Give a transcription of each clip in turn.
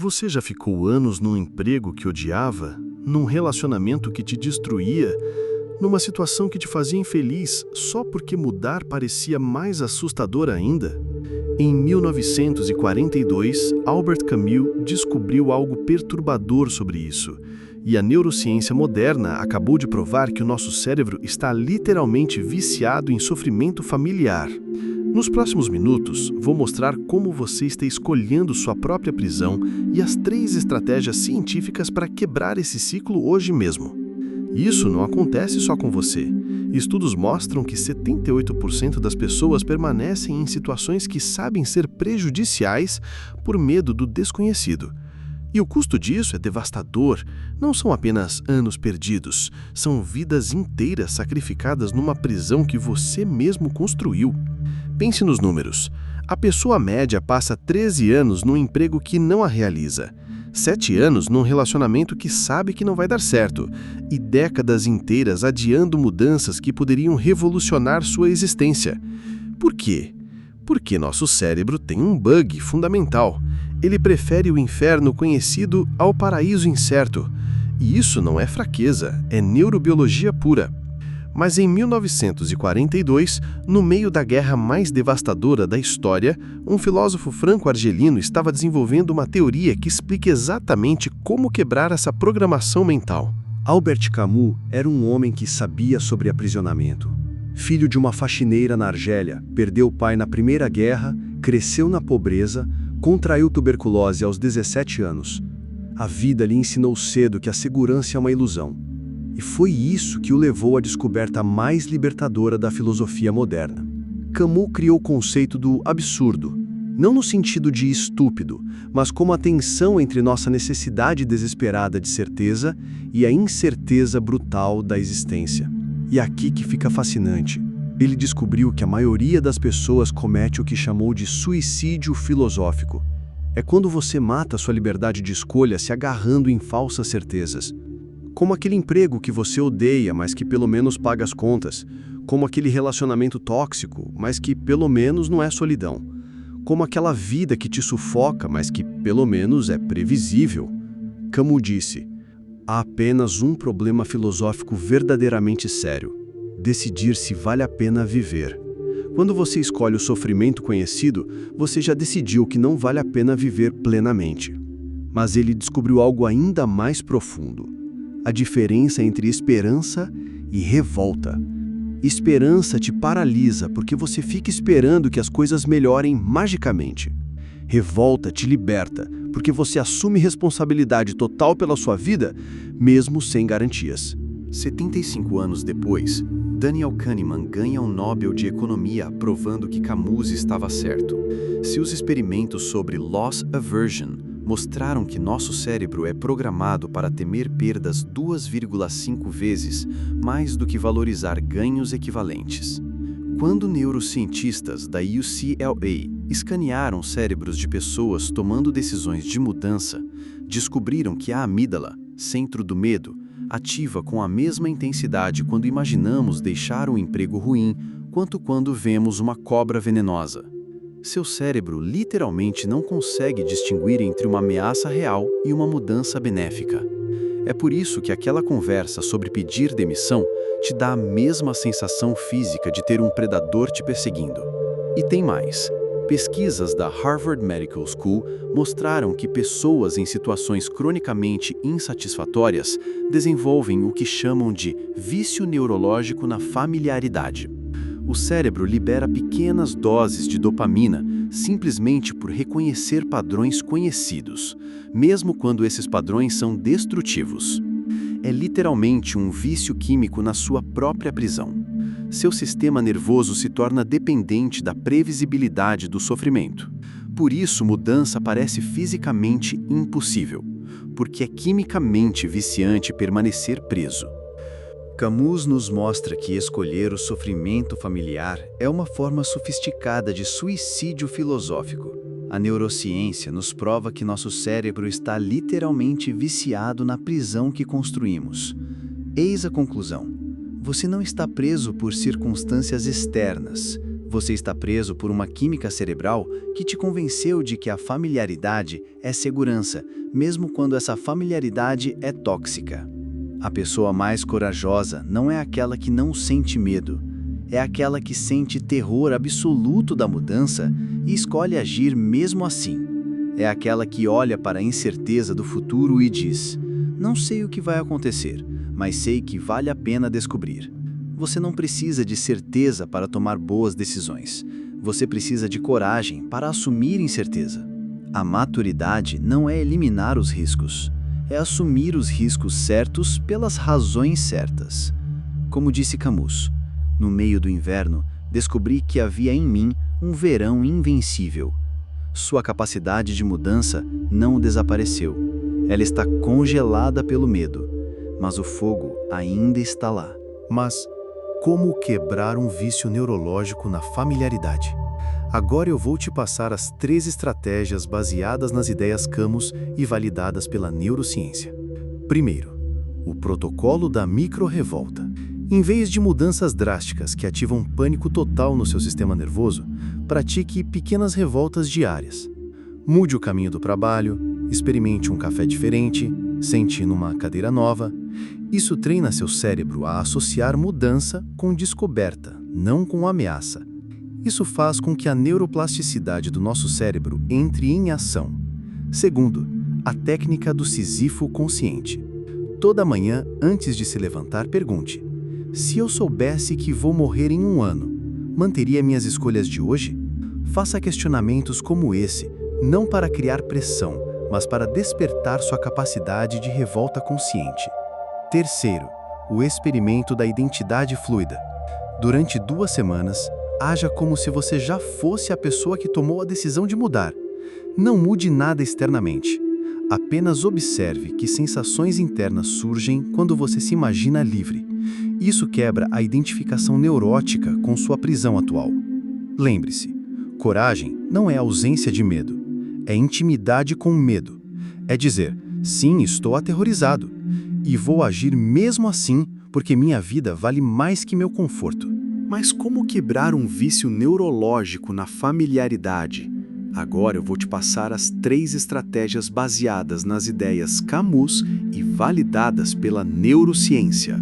Você já ficou anos num emprego que odiava, num relacionamento que te destruía, numa situação que te fazia infeliz só porque mudar parecia mais assustador ainda? Em 1942, Albert Camus descobriu algo perturbador sobre isso, e a neurociência moderna acabou de provar que o nosso cérebro está literalmente viciado em sofrimento familiar. Nos próximos minutos, vou mostrar como você está escolhendo sua própria prisão e as 3 estratégias científicas para quebrar esse ciclo hoje mesmo. Isso não acontece só com você. Estudos mostram que 78% das pessoas permanecem em situações que sabem ser prejudiciais por medo do desconhecido. E o custo disso é devastador. Não são apenas anos perdidos, são vidas inteiras sacrificadas numa prisão que você mesmo construiu. Pense nos números. A pessoa média passa 13 anos num emprego que não a realiza, 7 anos num relacionamento que sabe que não vai dar certo, e décadas inteiras adiando mudanças que poderiam revolucionar sua existência. Por quê? Porque nosso cérebro tem um bug fundamental. Ele prefere o inferno conhecido ao paraíso incerto. E isso não é fraqueza, é neurobiologia pura. Mas em 1942, no meio da guerra mais devastadora da história, um filósofo franco-argelino estava desenvolvendo uma teoria que explica exatamente como quebrar essa programação mental. Albert Camus era um homem que sabia sobre aprisionamento. Filho de uma faxineira na Argélia, perdeu o pai na Primeira Guerra, cresceu na pobreza, contraiu tuberculose aos 17 anos. A vida lhe ensinou cedo que a segurança é uma ilusão. E foi isso que o levou à descoberta mais libertadora da filosofia moderna. Camus criou o conceito do absurdo, não no sentido de estúpido, mas como a tensão entre nossa necessidade desesperada de certeza e a incerteza brutal da existência. E aqui que fica fascinante. Ele descobriu que a maioria das pessoas comete o que chamou de suicídio filosófico. É quando você mata sua liberdade de escolha se agarrando em falsas certezas. Como aquele emprego que você odeia, mas que pelo menos paga as contas. Como aquele relacionamento tóxico, mas que pelo menos não é solidão. Como aquela vida que te sufoca, mas que pelo menos é previsível. Camus disse: há apenas um problema filosófico verdadeiramente sério: decidir se vale a pena viver. Quando você escolhe o sofrimento conhecido, você já decidiu que não vale a pena viver plenamente. Mas ele descobriu algo ainda mais profundo: a diferença entre esperança e revolta. Esperança te paralisa porque você fica esperando que as coisas melhorem magicamente. Revolta te liberta porque você assume responsabilidade total pela sua vida, mesmo sem garantias. 75 anos depois, Daniel Kahneman ganha um Nobel de Economia provando que Camus estava certo. Seus experimentos sobre loss aversion mostraram que nosso cérebro é programado para temer perdas 2,5 vezes mais do que valorizar ganhos equivalentes. Quando neurocientistas da UCLA escanearam cérebros de pessoas tomando decisões de mudança, descobriram que a amígdala, centro do medo, ativa com a mesma intensidade quando imaginamos deixar um emprego ruim quanto quando vemos uma cobra venenosa. Seu cérebro literalmente não consegue distinguir entre uma ameaça real e uma mudança benéfica. É por isso que aquela conversa sobre pedir demissão te dá a mesma sensação física de ter um predador te perseguindo. E tem mais. Pesquisas da Harvard Medical School mostraram que pessoas em situações cronicamente insatisfatórias desenvolvem o que chamam de vício neurológico na familiaridade. O cérebro libera pequenas doses de dopamina simplesmente por reconhecer padrões conhecidos, mesmo quando esses padrões são destrutivos. É literalmente um vício químico na sua própria prisão. Seu sistema nervoso se torna dependente da previsibilidade do sofrimento. Por isso, mudança parece fisicamente impossível, porque é quimicamente viciante permanecer preso. Camus nos mostra que escolher o sofrimento familiar é uma forma sofisticada de suicídio filosófico. A neurociência nos prova que nosso cérebro está literalmente viciado na prisão que construímos. Eis a conclusão: você não está preso por circunstâncias externas. Você está preso por uma química cerebral que te convenceu de que a familiaridade é segurança, mesmo quando essa familiaridade é tóxica. A pessoa mais corajosa não é aquela que não sente medo, é aquela que sente terror absoluto da mudança e escolhe agir mesmo assim. É aquela que olha para a incerteza do futuro e diz: não sei o que vai acontecer, mas sei que vale a pena descobrir. Você não precisa de certeza para tomar boas decisões. Você precisa de coragem para assumir incerteza. A maturidade não é eliminar os riscos, é assumir os riscos certos pelas razões certas. Como disse Camus, no meio do inverno, descobri que havia em mim um verão invencível. Sua capacidade de mudança não desapareceu. Ela está congelada pelo medo, mas o fogo ainda está lá. Mas como quebrar um vício neurológico na familiaridade? Agora eu vou te passar as 3 estratégias baseadas nas ideias Camus e validadas pela neurociência. Primeiro, o protocolo da micro-revolta. Em vez de mudanças drásticas que ativam pânico total no seu sistema nervoso, pratique pequenas revoltas diárias. Mude o caminho do trabalho, experimente um café diferente, sente numa cadeira nova. Isso treina seu cérebro a associar mudança com descoberta, não com ameaça. Isso faz com que a neuroplasticidade do nosso cérebro entre em ação. Segundo, a técnica do Sísifo consciente. Toda manhã, antes de se levantar, pergunte: se eu soubesse que vou morrer em 1 ano, manteria minhas escolhas de hoje? Faça questionamentos como esse, não para criar pressão, mas para despertar sua capacidade de revolta consciente. Terceiro, o experimento da identidade fluida. Durante 2 semanas, haja como se você já fosse a pessoa que tomou a decisão de mudar. Não mude nada externamente. Apenas observe que sensações internas surgem quando você se imagina livre. Isso quebra a identificação neurótica com sua prisão atual. Lembre-se, coragem não é ausência de medo, é intimidade com medo. É dizer: sim, estou aterrorizado, e vou agir mesmo assim porque minha vida vale mais que meu conforto. Mas como quebrar um vício neurológico na familiaridade? Agora eu vou te passar as 3 estratégias baseadas nas ideias Camus e validadas pela neurociência.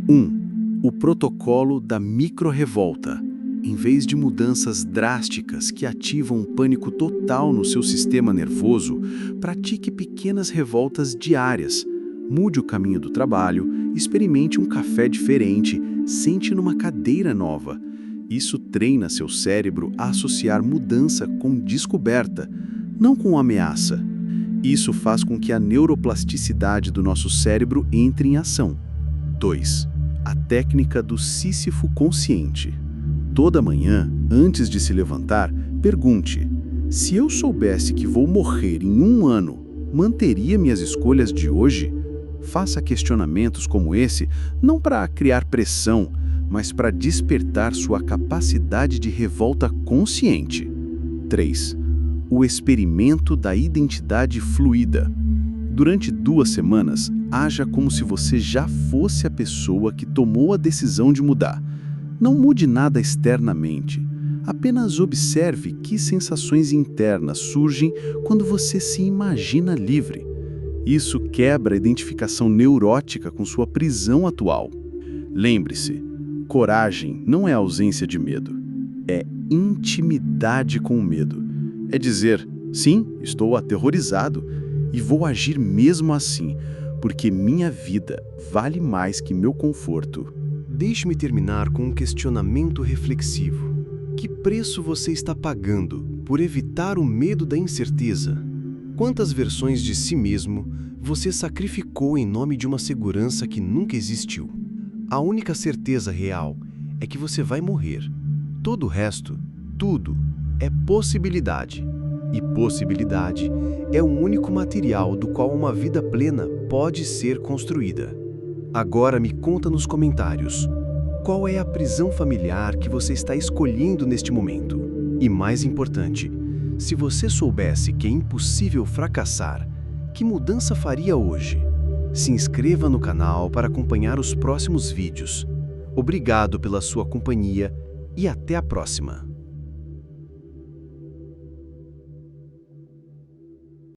1. O protocolo da micro-revolta. Em vez de mudanças drásticas que ativam um pânico total no seu sistema nervoso, pratique pequenas revoltas diárias. Mude o caminho do trabalho, experimente um café diferente, sente numa cadeira nova. Isso treina seu cérebro a associar mudança com descoberta, não com ameaça. Isso faz com que a neuroplasticidade do nosso cérebro entre em ação. 2. A técnica do Sísifo consciente. Toda manhã, antes de se levantar, pergunte: se eu soubesse que vou morrer em 1 ano, manteria minhas escolhas de hoje? Faça questionamentos como esse, não para criar pressão, mas para despertar sua capacidade de revolta consciente. 3. O experimento da identidade fluida. Durante 2 semanas, haja como se você já fosse a pessoa que tomou a decisão de mudar. Não mude nada externamente. Apenas observe que sensações internas surgem quando você se imagina livre. Isso quebra a identificação neurótica com sua prisão atual. Lembre-se, coragem não é ausência de medo, é intimidade com o medo. É dizer: sim, estou aterrorizado e vou agir mesmo assim, porque minha vida vale mais que meu conforto. Deixe-me terminar com um questionamento reflexivo. Que preço você está pagando por evitar o medo da incerteza? Quantas versões de si mesmo você sacrificou em nome de uma segurança que nunca existiu? A única certeza real é que você vai morrer. Todo o resto, tudo, é possibilidade. E possibilidade é o único material do qual uma vida plena pode ser construída. Agora me conta nos comentários: qual é a prisão familiar que você está escolhendo neste momento? E mais importante, se você soubesse que é impossível fracassar, que mudança faria hoje? Se inscreva no canal para acompanhar os próximos vídeos. Obrigado pela sua companhia e até a próxima!